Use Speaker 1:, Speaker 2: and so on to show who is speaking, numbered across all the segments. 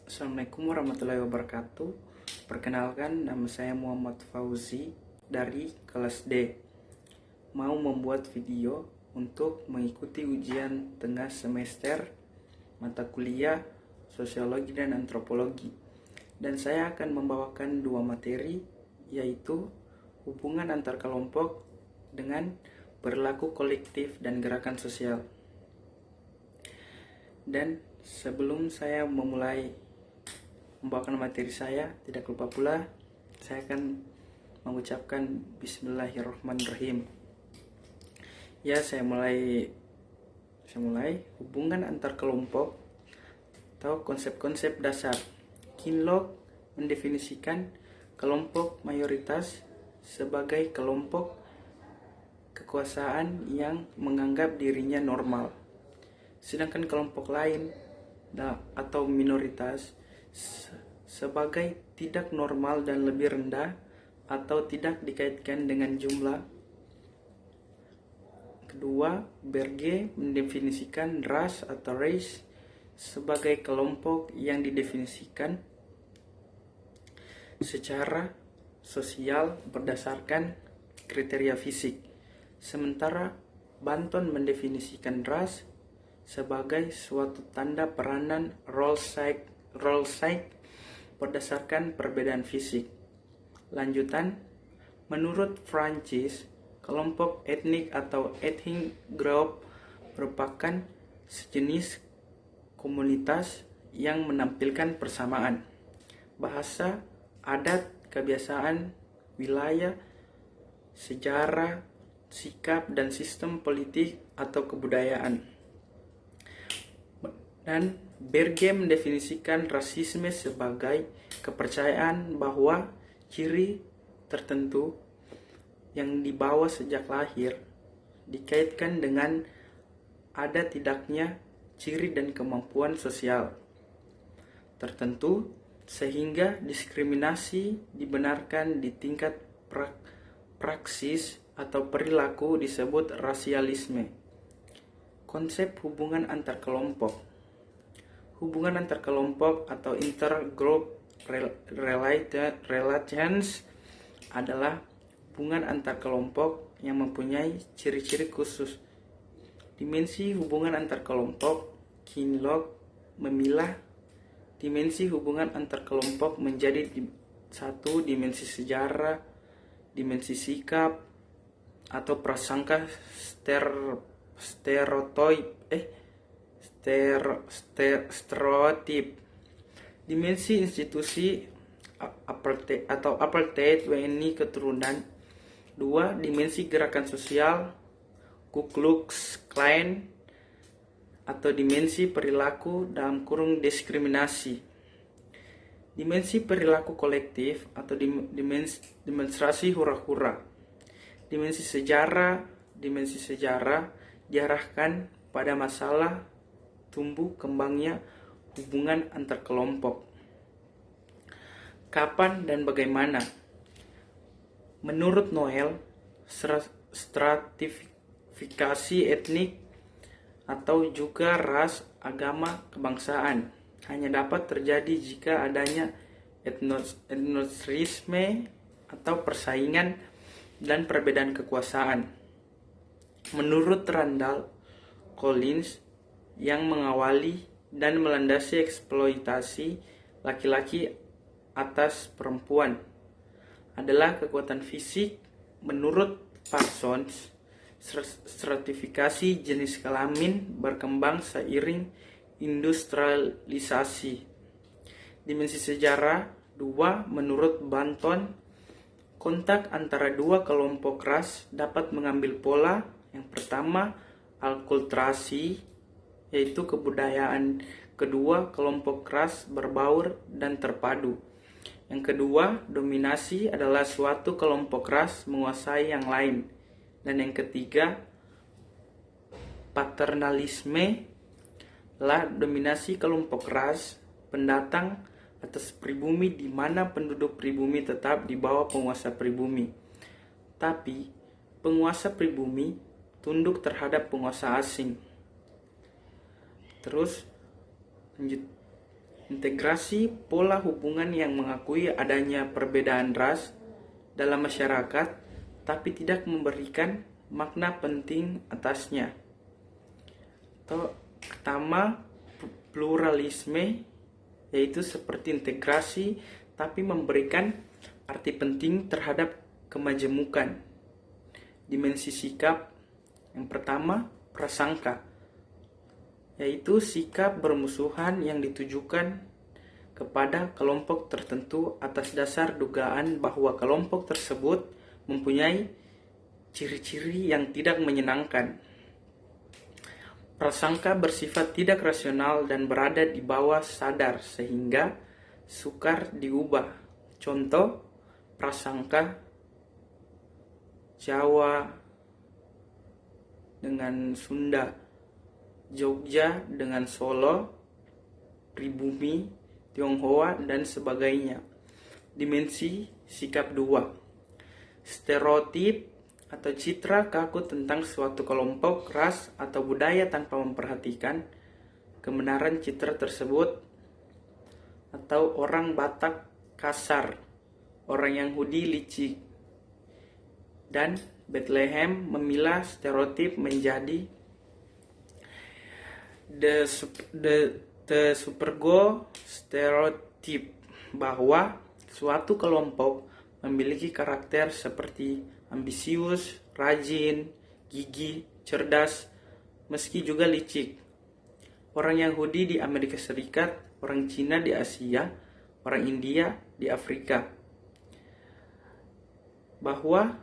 Speaker 1: Assalamualaikum warahmatullahi wabarakatuh. Perkenalkan, nama saya Muhammad Fauzi dari kelas D. Mau membuat video untuk mengikuti ujian tengah semester mata kuliah Sosiologi dan Antropologi. Dan saya akan membawakan dua materi, yaitu hubungan antar kelompok dengan perilaku kolektif dan gerakan sosial. Dan sebelum saya memulai membawakan materi saya, tidak lupa pula saya akan mengucapkan Bismillahirrahmanirrahim. Ya, saya mulai hubungan antar kelompok atau konsep-konsep dasar. Kinloch mendefinisikan kelompok mayoritas sebagai kelompok kekuasaan yang menganggap dirinya normal, sedangkan kelompok lain atau minoritas sebagai tidak normal dan lebih rendah atau tidak dikaitkan dengan jumlah. Kedua, Berge mendefinisikan ras atau race sebagai kelompok yang didefinisikan secara sosial berdasarkan kriteria fisik. Sementara Banton mendefinisikan ras sebagai suatu tanda peranan role side berdasarkan perbedaan fisik. Lanjutan, menurut Francis, kelompok etnik atau ethnic group merupakan sejenis komunitas yang menampilkan persamaan bahasa, adat, kebiasaan, wilayah, sejarah, sikap, dan sistem politik atau kebudayaan. Dan Berge mendefinisikan rasisme sebagai kepercayaan bahwa ciri tertentu yang dibawa sejak lahir dikaitkan dengan ada tidaknya ciri dan kemampuan sosial tertentu, sehingga diskriminasi dibenarkan di tingkat praksis atau perilaku disebut rasialisme. Konsep hubungan antar kelompok. Hubungan antar kelompok atau intergroup relations adalah hubungan antar kelompok yang mempunyai ciri-ciri khusus. Dimensi hubungan antar kelompok. Kinloch memilah dimensi hubungan antar kelompok menjadi satu, dimensi sejarah, dimensi sikap atau prasangka stereotip, dimensi institusi apartheid WNI keturunan. Dua, dimensi gerakan sosial Ku Klux Klan atau dimensi perilaku diskriminasi. Dimensi perilaku kolektif atau demonstrasi hura-hura. Dimensi sejarah diarahkan pada masalah tumbuh kembangnya hubungan antar kelompok. Kapan dan bagaimana? Menurut Noel, stratifikasi etnik atau juga ras, agama, kebangsaan hanya dapat terjadi jika adanya etnosisme atau persaingan dan perbedaan kekuasaan. Menurut Randall Collins, yang mengawali dan melandasi eksploitasi laki-laki atas perempuan adalah kekuatan fisik. Menurut Parsons, stratifikasi jenis kelamin berkembang seiring industrialisasi. Dimensi sejarah. Dua, menurut Banton, kontak antara dua kelompok ras dapat mengambil pola. Yang pertama, alkulturasi, yaitu kebudayaan. Kedua, kelompok ras berbaur dan terpadu. Yang kedua, dominasi adalah suatu kelompok ras menguasai yang lain. Dan yang ketiga, paternalisme adalah dominasi kelompok ras pendatang atas pribumi di mana penduduk pribumi tetap di bawah penguasa pribumi. Tapi penguasa pribumi tunduk terhadap penguasa asing. Terus lanjut. Integrasi pola hubungan yang mengakui adanya perbedaan ras dalam masyarakat, tapi tidak memberikan makna penting atasnya. Atau pertama, pluralisme, yaitu seperti integrasi, tapi memberikan arti penting terhadap kemajemukan. Dimensi sikap yang pertama, prasangka, yaitu sikap bermusuhan yang ditujukan kepada kelompok tertentu atas dasar dugaan bahwa kelompok tersebut mempunyai ciri-ciri yang tidak menyenangkan. Prasangka bersifat tidak rasional dan berada di bawah sadar sehingga sukar diubah. Contoh, prasangka Jawa dengan Sunda, Jogja dengan Solo, pribumi, Tionghoa, dan sebagainya. Dimensi sikap 2. Stereotip atau citra kaku tentang suatu kelompok, ras, atau budaya tanpa memperhatikan kebenaran citra tersebut. Atau orang Batak kasar, orang Yahudi licik, dan Bethlehem memilah stereotip menjadi the supergo stereotip bahwa suatu kelompok memiliki karakter seperti ambisius, rajin, gigih, cerdas, meski juga licik. Orang Yahudi di Amerika Serikat, orang Cina di Asia, orang India di Afrika. Bahwa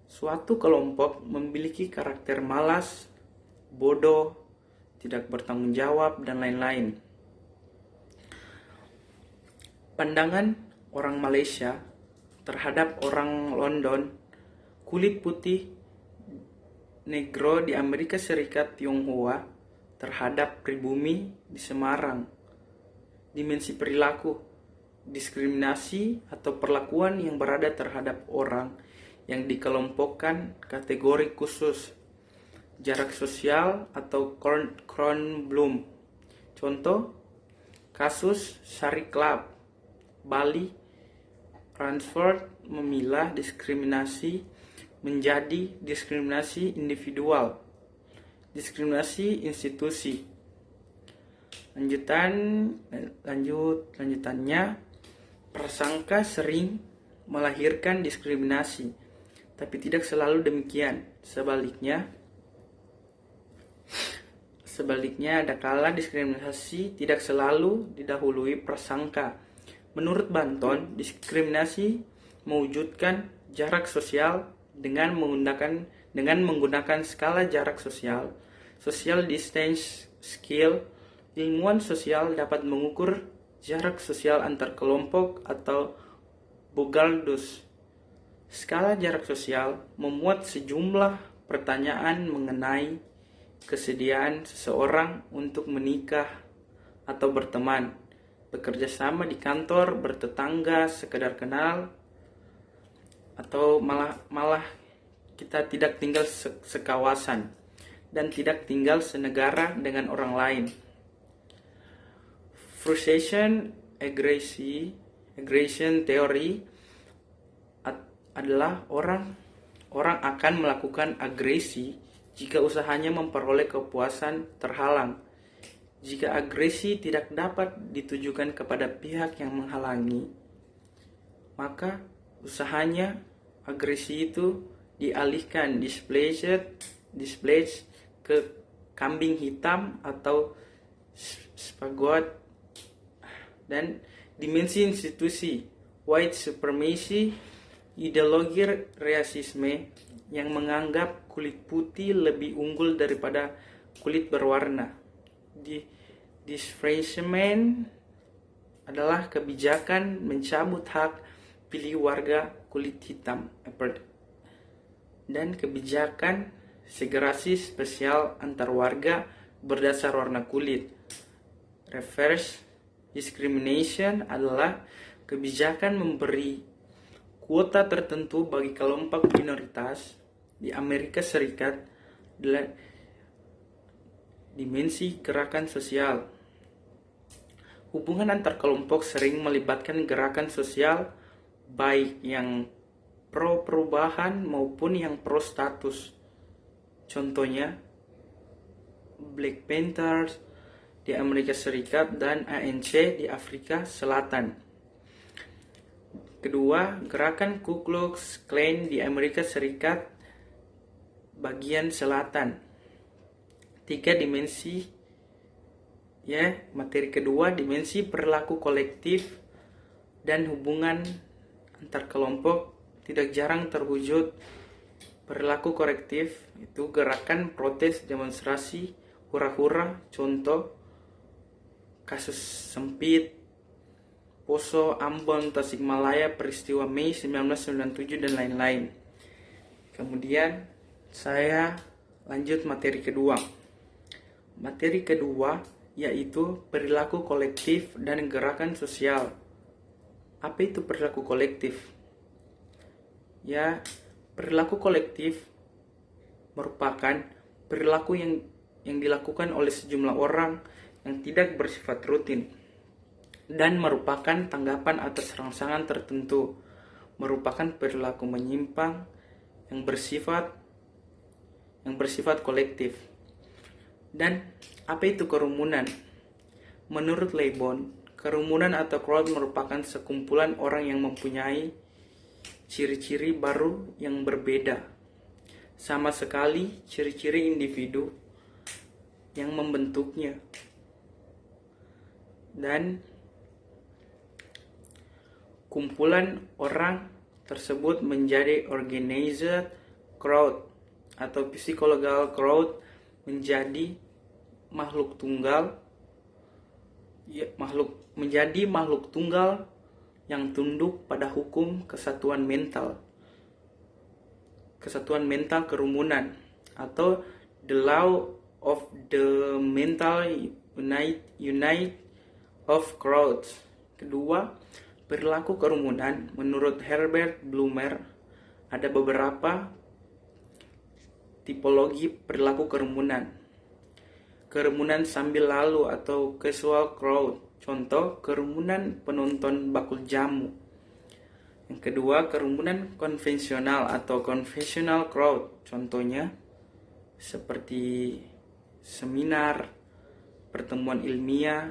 Speaker 1: suatu kelompok memiliki karakter malas, bodoh, tidak bertanggung jawab, dan lain-lain. Pandangan orang Malaysia terhadap orang London, kulit putih, negro di Amerika Serikat, Tionghoa, terhadap pribumi di Semarang. Dimensi perilaku, diskriminasi atau perlakuan yang berada terhadap orang yang dikelompokkan kategori khusus. Jarak sosial atau Kronblum. Contoh, kasus Sari Club, Bali, Ransford memilah diskriminasi menjadi diskriminasi individual, diskriminasi institusi. Lanjutannya, prasangka sering melahirkan diskriminasi, tapi tidak selalu demikian. Sebaliknya, ada kala diskriminasi tidak selalu didahului prasangka. Menurut Banton, diskriminasi mewujudkan jarak sosial dengan menggunakan skala jarak sosial, social distance scale. Ilmuwan sosial dapat mengukur jarak sosial antar kelompok atau Bogardus. Skala jarak sosial memuat sejumlah pertanyaan mengenai kesediaan seseorang untuk menikah atau berteman, bekerja sama di kantor, bertetangga, sekedar kenal, atau malah kita tidak tinggal sekawasan dan tidak tinggal senegara dengan orang lain. Frustration aggression theory adalah orang akan melakukan agresi jika usahanya memperoleh kepuasan terhalang. Jika agresi tidak dapat ditujukan kepada pihak yang menghalangi, maka usahanya agresi itu dialihkan displays ke kambing hitam atau spagot. Dan dimensi institusi, white supremacy, ideologi rasisme yang menganggap kulit putih lebih unggul daripada kulit berwarna. Disfranchisement adalah kebijakan mencabut hak pilih warga kulit hitam, dan kebijakan segregasi spesial antar warga berdasar warna kulit. Reverse discrimination adalah kebijakan memberi kuota tertentu bagi kelompok minoritas di Amerika Serikat. Dimensi gerakan sosial, Hubungan antar kelompok sering melibatkan gerakan sosial baik yang pro perubahan maupun yang pro status. Contohnya Black Panthers di Amerika Serikat dan ANC di Afrika Selatan. Kedua, gerakan Ku Klux Klan di Amerika Serikat bagian selatan. 3 dimensi. Materi kedua, dimensi perilaku kolektif dan hubungan antar kelompok tidak jarang terwujud. Perilaku kolektif itu gerakan protes, demonstrasi, hura-hura, contoh kasus Sempit, Poso, Ambon, Tasikmalaya, peristiwa Mei 1997 dan lain-lain. Kemudian saya lanjut materi kedua. Materi kedua yaitu perilaku kolektif dan gerakan sosial. Apa itu perilaku kolektif? Perilaku kolektif merupakan perilaku yang dilakukan oleh sejumlah orang yang tidak bersifat rutin dan merupakan tanggapan atas rangsangan tertentu, merupakan perilaku menyimpang yang bersifat kolektif. Dan apa itu kerumunan? Menurut Lebon, kerumunan atau crowd merupakan sekumpulan orang yang mempunyai ciri-ciri baru yang berbeda. Sama sekali ciri-ciri individu yang membentuknya. Dan kumpulan orang tersebut menjadi organized crowd atau psychological crowd, menjadi makhluk tunggal yang tunduk pada hukum kesatuan mental kerumunan atau the law of the mental unite of crowds. Kedua, perilaku kerumunan menurut Herbert Blumer ada beberapa tipologi perilaku kerumunan. Kerumunan sambil lalu atau casual crowd, contoh kerumunan penonton bakul jamu. Yang kedua, kerumunan konvensional atau conventional crowd, contohnya seperti seminar, pertemuan ilmiah,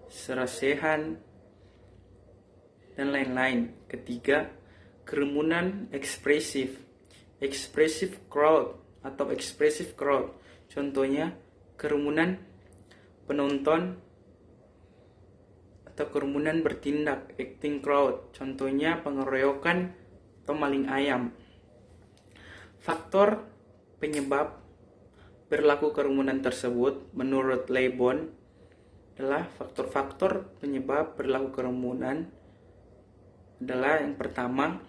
Speaker 1: serasehan, dan lain-lain. Ketiga, kerumunan expressive crowd atau expressive crowd, contohnya kerumunan penonton atau kerumunan bertindak acting crowd, contohnya pengeroyokan atau maling ayam. Faktor penyebab perilaku kerumunan tersebut menurut Lebon adalah faktor-faktor penyebab perilaku kerumunan adalah yang pertama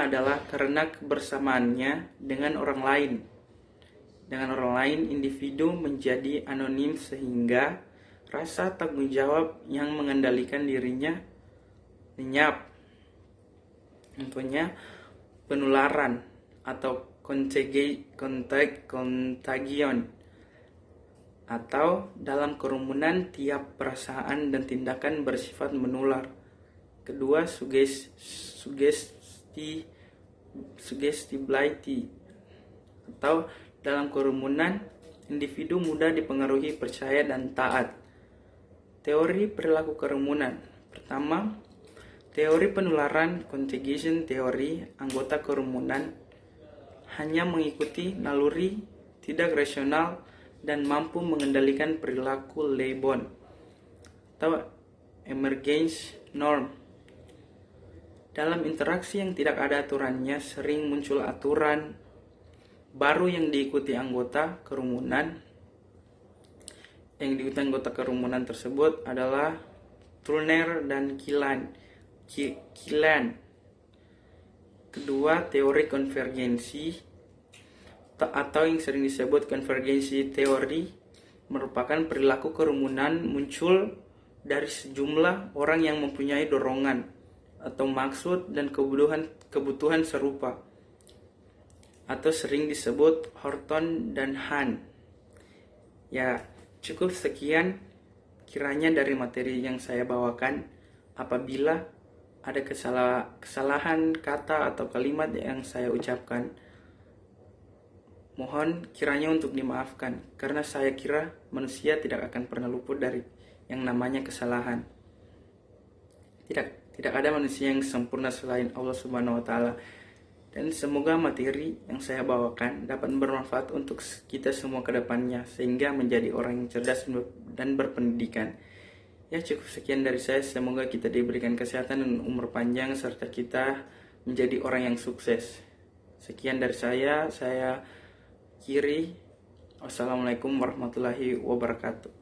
Speaker 1: adalah karena kebersamaannya dengan orang lain. Dengan orang lain, individu menjadi anonim sehingga rasa tanggung jawab yang mengendalikan dirinya lenyap. Contohnya penularan atau contagion. Atau dalam kerumunan tiap perasaan dan tindakan bersifat menular. Kedua, suggestibility atau dalam kerumunan individu mudah dipengaruhi, percaya dan taat. Teori perilaku kerumunan. Pertama, teori penularan contagion teori. Anggota kerumunan hanya mengikuti naluri tidak rasional dan mampu mengendalikan perilaku Lebon atau emergence norm. Dalam interaksi yang tidak ada aturannya, sering muncul aturan baru yang diikuti anggota kerumunan. Yang diikuti anggota kerumunan tersebut adalah Turner dan Killian. Kedua, teori konvergensi atau yang sering disebut konvergensi teori merupakan perilaku kerumunan muncul dari sejumlah orang yang mempunyai dorongan atau maksud dan kebutuhan serupa, atau sering disebut Horton dan Hahn. Cukup sekian kiranya dari materi yang saya bawakan. Apabila ada kesalahan kata atau kalimat yang saya ucapkan, mohon kiranya untuk dimaafkan, karena saya kira manusia tidak akan pernah luput dari yang namanya kesalahan. Tidak ada manusia yang sempurna selain Allah Subhanahu wa taala. Dan semoga materi yang saya bawakan dapat bermanfaat untuk kita semua ke depannya, sehingga menjadi orang yang cerdas dan berpendidikan. Ya, cukup sekian dari saya. Semoga kita diberikan kesehatan dan umur panjang, serta kita menjadi orang yang sukses. Sekian dari saya Kiri. Wassalamualaikum warahmatullahi wabarakatuh.